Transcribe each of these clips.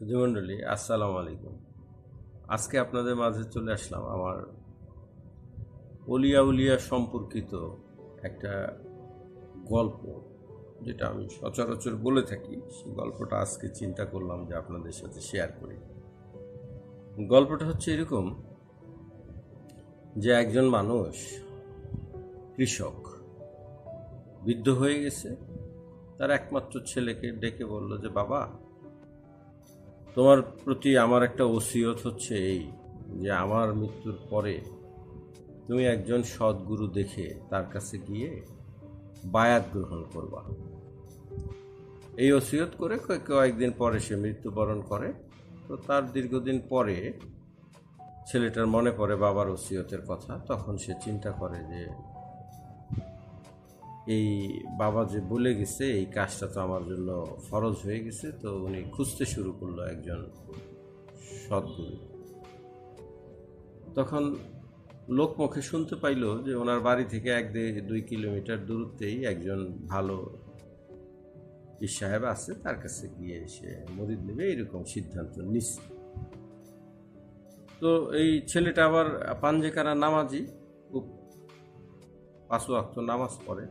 সুধীমণ্ডলী, আসসালামু আলাইকুম। আজকে আপনাদের মাঝে চলে আসলাম আমার অলিয়া উলিয়া সম্পর্কিত একটা গল্প, যেটা আমি সচরাচর বলে থাকি। সেই গল্পটা আজকে চিন্তা করলাম যে আপনাদের সাথে শেয়ার করি। গল্পটা হচ্ছে এরকম যে একজন মানুষ কৃষক, বৃদ্ধ হয়ে গেছে। তার একমাত্র ছেলেকে ডেকে বলল যে, বাবা, তোমার প্রতি আমার একটা ওসিয়ত হচ্ছে এই, যে আমার মৃত্যুর পরে তুমি একজন সদ্গুরু দেখে তার কাছে গিয়ে বায়াত গ্রহণ করবা। এই ওসিয়ত করে কয়েকদিন পরে সে মৃত্যুবরণ করে। তো তার দীর্ঘদিন পরে ছেলেটার মনে পড়ে বাবার ওসিয়তের কথা। তখন সে চিন্তা করে যে এই বাবা যে বলে গেছে, এই কাজটা তো আমার জন্য ফরজ হয়ে গেছে। তো উনি খুঁজতে শুরু করলো একজন সদ্গুরু। তখন লোক মুখে শুনতে পাইল যে ওনার বাড়ি থেকে 1-2 কিলোমিটার দূরত্বেই একজন ভালো পীর সাহেব আছে, তার কাছে গিয়ে সে মুরিদ নেবে এরকম সিদ্ধান্ত নিচ্ছে। তো এই ছেলেটা আবার পাঞ্জেকারা নামাজি, খুব 5 ওয়াক্ত নামাজ পড়ে।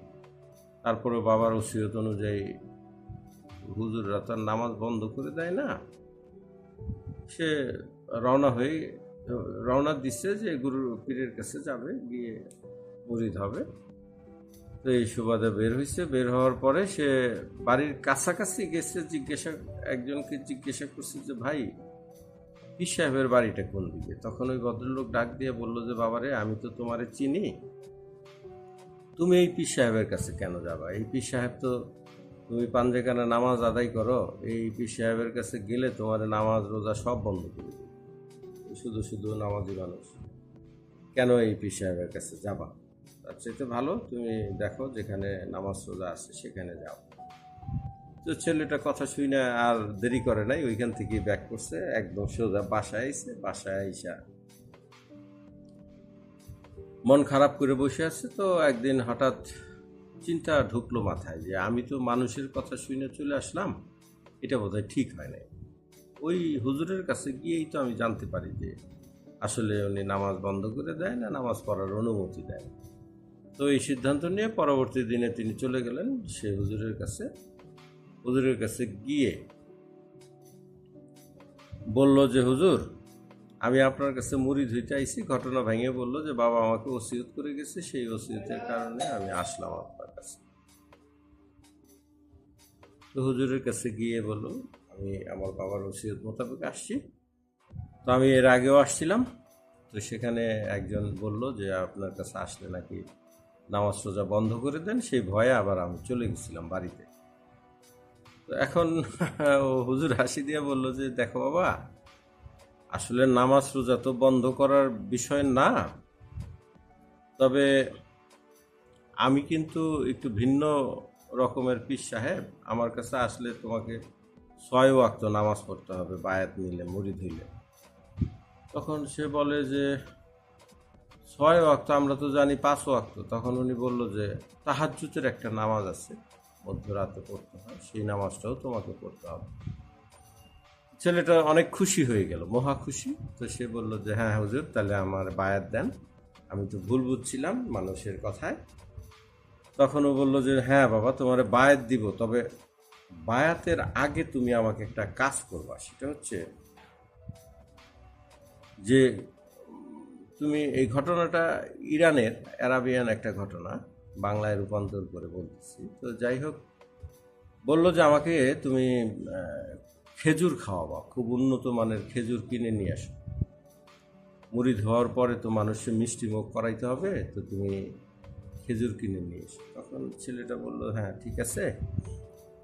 তারপরে বাবার ওসিয়ত অনুযায়ী হুজুররা তার নামাজ বন্ধ করে দেয় না। সে রওনা দিচ্ছে যে গুরু পীরের কাছে যাবে, গিয়ে মুরিদ হবে। তো এই সুবাদে বের হয়েছে। বের হওয়ার পরে সে বাড়ির কাছাকাছি গেছে, একজনকে জিজ্ঞাসা করছে যে, ভাই, পীর সাহেবের বাড়িটা কোন দিকে? তখন ওই ভদ্রলোক ডাক দিয়ে বলল যে, বাবারে, আমি তো তোমারে চিনি, তুমি এই পীর সাহেবের কাছে কেন যাবা? এই পীর সাহেব তো, তুমি পাঞ্জেখানা নামাজ আদায় করো, এই পীর সাহেবের কাছে গেলে তোমার নামাজ রোজা সব বন্ধ করে দেবে। শুধু শুধু নামাজি মানুষ, কেন এই পীর সাহেবের কাছে যাবা? তার চাইতে ভালো তুমি দেখো যেখানে নামাজ রোজা আছে সেখানে যাও। তো ছেলেটা কথা শুই না আর দেরি করে নাই, ওইখান থেকে ব্যাক করছে, একদম সোজা বাসায় আইছে। বাসায় আইসা মন খারাপ করে বসে আছে। তো একদিন হঠাৎ চিন্তা ঢুকলো মাথায় যে আমি তো মানুষের কথা শুনে চলে আসলাম, এটা বোধহয় ঠিক হয় নাই। ওই হুজুরের কাছে গিয়েই তো আমি জানতে পারি যে আসলে উনি নামাজ বন্ধ করে দেয় না নামাজ পড়ার অনুমতি দেয়। তো এই সিদ্ধান্ত নিয়ে পরবর্তী দিনে তিনি চলে গেলেন সে হুজুরের কাছে। হুজুরের কাছে গিয়ে বলল যে, হুজুর, আমি আপনার কাছে মুরিদ হইতে আইছি। ঘটনা ভেঙে বলল যে, বাবা আমাকে ওসিয়ত করে গেছে, সেই ওসিয়তের কারণে আমি আসলাম আপনার কাছে। তো হুজুরের কাছে গিয়ে বলল, আমি আমার বাবার ওসিয়ত মোতাবেক আসছি। তো আমি এর আগেও আসছিলাম। তো সেখানে একজন বলল যে আপনার কাছে আসলে নাকি নামাজ রোজা বন্ধ করে দেন, সেই ভয়ে আবার আমি চলে গেছিলাম বাড়িতে। তো এখন হুজুর হাসি দিয়ে বলল যে, দেখো বাবা, আসলে নামাজ রোজা তো বন্ধ করার বিষয় না, তবে আমি কিন্তু একটু ভিন্ন রকমের পীর সাহেব। আমার কাছে আসলে তোমাকে 6 ওয়াক্ত নামাজ পড়তে হবে বায়াত নিলে, মুরিদ হইলে। তখন সে বলে যে, 6 ওয়াক্ত? আমরা তো জানি 5 ওয়াক্ত। তখন উনি বলল যে, তাহাজ্জুদের একটা নামাজ আছে, মধ্যরাতে পড়তে হয়, সেই নামাজটাও তোমাকে পড়তে হবে। ছেলেটা অনেক খুশি হয়ে গেল, মহা খুশি। তো সে বলল যে, হ্যাঁ হুজুর, তাহলে আমার বায়াত দেন, আমি তো ভুল বুঝছিলাম মানুষের কথায়। তখন ও বলল যে, হ্যাঁ বাবা, তোমার বায়াত দিব, তবে বায়াতের আগে তুমি আমাকে একটা কাজ করবা। সেটা হচ্ছে যে তুমি এই ঘটনাটা ইরানের অ্যারাবিয়ান একটা ঘটনা, বাংলায় রূপান্তর করে বলতেছি। তো যাই হোক, বলল যে আমাকে তুমি খেজুর খাওয়াবা, খুব উন্নত মানের খেজুর কিনে নিয়ে আসো। মুরিদ হওয়ার পরে তো মানুষের মিষ্টি মুখ করাইতে হবে, তো তুমি খেজুর কিনে নিয়ে এসো। তখন ছেলেটা বলল, হ্যাঁ ঠিক আছে।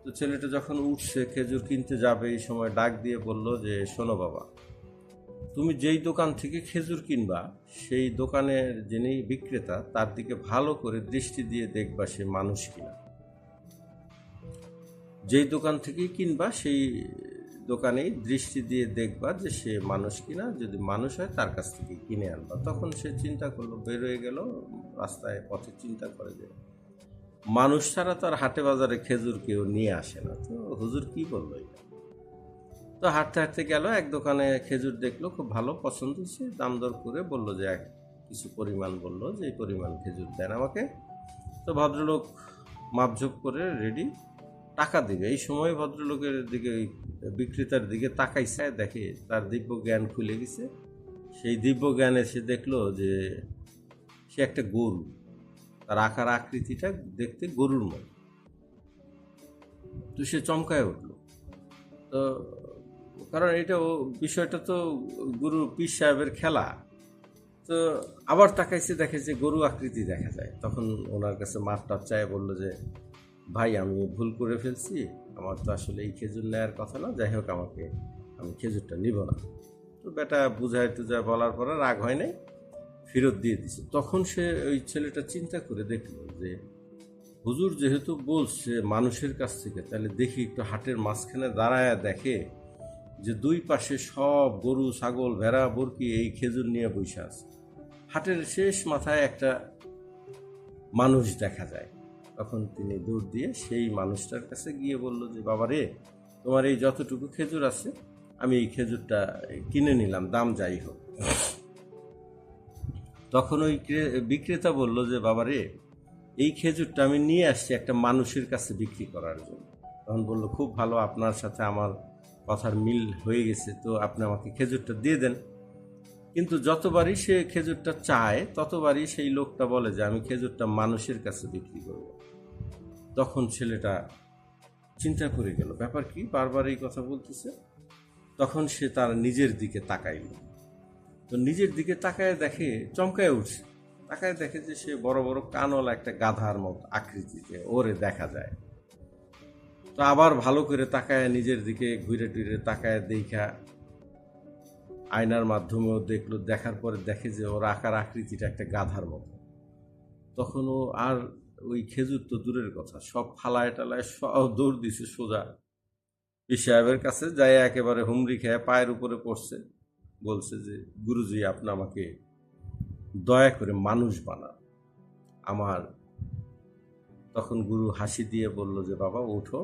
তো ছেলেটা যখন উঠছে খেজুর কিনতে যাবে, এই সময় ডাক দিয়ে বলল যে, শোনো বাবা, তুমি যেই দোকান থেকে খেজুর কিনবা, সেই দোকানের যিনি বিক্রেতা, তার দিকে ভালো করে দৃষ্টি দিয়ে দেখবা সে মানুষ কিনা। যেই দোকান থেকেই কিনবা, সেই দোকানেই দৃষ্টি দিয়ে দেখবা যে সে মানুষ কিনা। যদি মানুষ হয়, তার কাছ থেকে কিনে আনবা। তখন সে চিন্তা করলো, বের হয়ে গেল রাস্তায়, পথে চিন্তা করে যে মানুষ ছাড়া তো আর হাটে বাজারে খেজুর কেউ নিয়ে আসে না। তো হুজুর কি বললো এটা? তো হাঁটতে হাঁটতে গেল, এক দোকানে খেজুর দেখলো, খুব ভালো পছন্দ হয়েছে, দাম দর করে বলল যে কিছু পরিমাণ, বলল যে এই পরিমাণ খেজুর দেন আমাকে। তো ভদ্রলোক মাপঝোপ করে রেডি, টাকা দিবে। এই সময় ভদ্রলোকের দিকে, ওই বিক্রেতার দিকে তাকাইছে, দেখে তার দিব্য জ্ঞান খুলে গেছে। সেই দিব্য জ্ঞানে সে দেখলো যে সে একটা গরু, তার আকার আকৃতিটা দেখতে গরুর মতো। তো সে চমকায় উঠল। তো কারণ এটা বিষয়টা তো গুরু পীর সাহেবের খেলা। তো আবার তাকাইছে, দেখে যে গরু আকৃতি দেখা যায়। তখন ওনার কাছে মাপ টাপ চায়, বললো যে ভাই আমি ভুল করে ফেলছি, আমার তো আসলে এই খেজুর নেওয়ার কথা না, যাই হোক আমি খেজুরটা নিব না। তো বেটা বুঝায় টুজায় বলার পরে রাগ হয় নাই, ফেরত দিয়ে দিছে। তখন সে, ওই ছেলেটা চিন্তা করে দেখলো যে হুজুর যেহেতু বলছে মানুষের কাছ থেকে, তাহলে দেখি একটু হাটের মাঝখানে দাঁড়ায় দেখে যে দুই পাশে সব গরু ছাগল ভেড়া বরকি এই খেজুর নিয়ে বসে আছে। হাটের শেষ মাথায় একটা মানুষ দেখা যায়। তখন তিনি দৌড় দিয়ে সেই মানুষটার কাছে গিয়ে বলল যে বাবা রে, তোমার এই যতটুকু খেজুর আছে আমি এই খেজুরটা কিনে নিলাম, দাম যাই হোক। তখন ওই বিক্রেতা বলল যে বাবা রে, এই খেজুরটা আমি নিয়ে আসছি একটা মানুষের কাছে বিক্রি করার জন্য। তখন বলল খুব ভালো, আপনার সাথে আমার কথার মিল হয়ে গেছে, তো আপনি আমাকে খেজুরটা দিয়ে দেন। কিন্তু যতবারই সে খেজুরটা চায় ততবারই সেই লোকটা বলে যে আমি খেজুরটা মানুষের কাছে বিক্রি করব। তখন ছেলেটা চিন্তা করে গেল ব্যাপার কি, বারবার এই কথা বলতেছে। তখন সে তার নিজের দিকে তাকাইল। তো নিজের দিকে তাকায় দেখে, চমকায় উঠছে, তাকায় দেখে যে সে বড় বড় কানওয়ালা একটা গাধার মতো আকৃতিতে ওরে দেখা যায়। তো আবার ভালো করে তাকায় নিজের দিকে ঘুরে টুরে তাকায়, দেখা আয়নার মাধ্যমেও দেখলো, দেখার পরে দেখে যে ওর আকার আকৃতিটা একটা গাধার মতো। তখন ও আর ওই খেজুর তো দূরের কথা, সব ফালায় টালায় সব দৌড় দিছে সোজা পীর সাহেবের কাছে, যাই একেবারে হুমড়ি খেয়ে পায়ের উপরে পড়ছে, বলছে যে গুরুজি আপনি আমাকে দয়া করে মানুষ বানান আমার। তখন গুরু হাসি দিয়ে বলল যে বাবা ওঠো,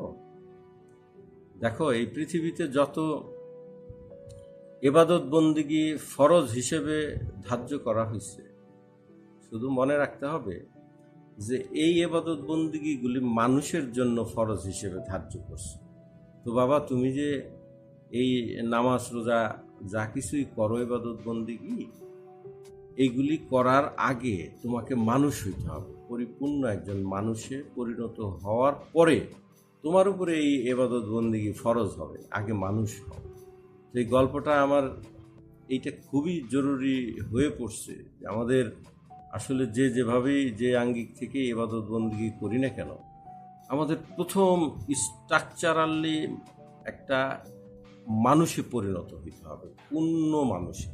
দেখো এই পৃথিবীতে যত ইবাদত বন্দিগি ফরজ হিসেবে ধার্য করা হয়েছে, শুধু মনে রাখতে হবে যে এই ইবাদত বন্দিগিগুলি মানুষের জন্য ফরজ হিসেবে ধার্য করছে। তো বাবা তুমি যে এই নামাজ রোজা যা কিছুই করো ইবাদত বন্দিগি, এইগুলি করার আগে তোমাকে মানুষ হইতে হবে, পরিপূর্ণ একজন মানুষে পরিণত হওয়ার পরে তোমার উপরে এই ইবাদত বন্দিগি ফরজ হবে, আগে মানুষ হও। তো এই গল্পটা আমার এইটা খুবই জরুরি হয়ে পড়ছে। আমাদের আসলে যে যেভাবেই যে আঙ্গিক থেকে ইবাদত বন্দিগি করি না কেন, আমাদের প্রথম স্ট্রাকচারালি একটা মানুষে পরিণত হইতে হবে, পূর্ণ মানুষে।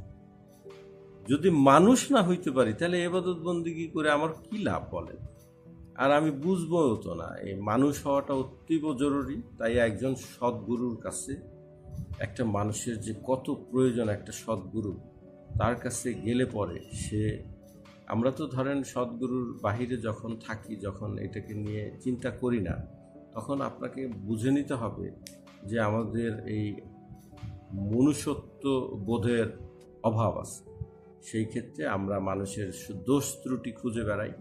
যদি মানুষ না হইতে পারি তাহলে ইবাদত বন্দিগি করে আমার কি লাভ বলেন? আর আমি বুঝবও তো না, এই মানুষ হওয়াটা অতীব জরুরি। তাই একজন সদ্গুরুর কাছে একটা মানুষের যে কত প্রয়োজন, একটা সদ্গুরু তার কাছে গেলে পরে সে, আমরা তো ধরেন সদ্গুরুর বাহিরে যখন থাকি, যখন এটাকে নিয়ে চিন্তা করি না, তখন আপনাকে বুঝে নিতে হবে যে আমাদের এই মনুষ্যত্ব বোধের অভাব আছে। সেই ক্ষেত্রে আমরা মানুষের দোষ ত্রুটি খুঁজে বেড়াই।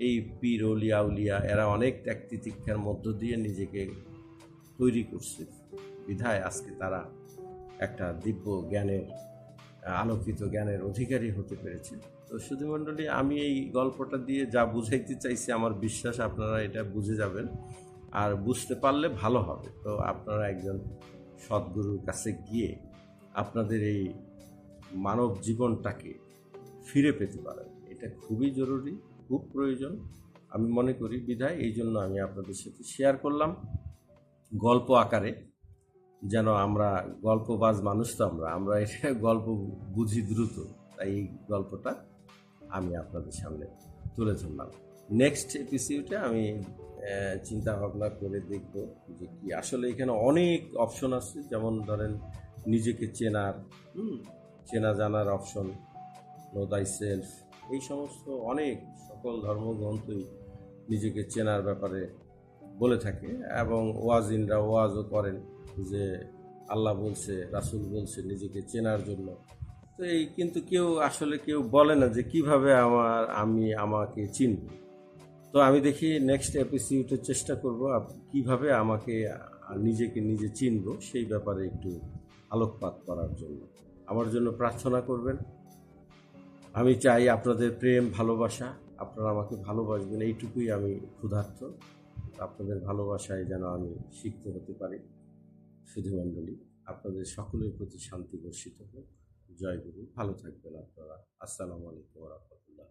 এই পীর অলিয়া উলিয়া এরা অনেক ত্যাগ তিতিক্ষার মধ্য দিয়ে নিজেকে তৈরি করছে, বিধায় আজকে তারা একটা দিব্য জ্ঞানের, আলোকিত জ্ঞানের অধিকারী হতে পেরেছে। তো সুধীমণ্ডলী, আমি এই গল্পটা দিয়ে যা বুঝাইতে চাইছি আমার বিশ্বাস আপনারা এটা বুঝে যাবেন, আর বুঝতে পারলে ভালো হবে। তো আপনারা একজন সদ্গুরুর কাছে গিয়ে আপনাদের এই মানব জীবনটাকে ফিরে পেতে পারেন, এটা খুবই জরুরি, খুব প্রয়োজন আমি মনে করি। বিধায় এই জন্য আমি আপনাদের সাথে শেয়ার করলাম গল্প আকারে, যেন আমরা গল্পবাজ মানুষ, তো আমরা এটা গল্প বুঝি দ্রুত, তাই এই গল্পটা আমি আপনাদের সামনে তুলে ধরলাম। নেক্সট এপিসোডে আমি চিন্তা ভাবনা করে দেখব যে কি আসলে এখানে অনেক অপশন আছে, যেমন ধরেন নিজেকে চেনার, চেনা জানার অপশন, নো দাই সেলফ, এই সমস্ত অনেক সকল ধর্মগ্রন্থই নিজেকে চেনার ব্যাপারে বলে থাকে, এবং ওয়াজিনরা ওয়াজও করেন যে আল্লাহ বলছে, রাসূল বলছে নিজেকে চেনার জন্য। তো এই কিন্তু কেউ বলে না যে কিভাবে আমি আমাকে চিনব। তো আমি দেখি নেক্সট এপিসোডে চেষ্টা করব কিভাবে আমাকে নিজেকে নিজে চিনব সেই ব্যাপারে একটু আলোকপাত করার জন্য। আমার জন্য প্রার্থনা করবেন। আমি চাই আপনাদের প্রেম ভালোবাসা, আপনারা আমাকে ভালোবাসবেন, এইটুকুই আমি ক্ষুধার্ত। আপনাদের ভালোবাসায় যেন আমি সিক্ত হতে পারি। সুধীমণ্ডলী, আপনাদের সকলের প্রতি শান্তি বর্ষিত হোক। জয় গুরু, ভালো থাকবেন আপনারা। আসসালামু আলাইকুম ওয়া রাহমাতুল্লাহ।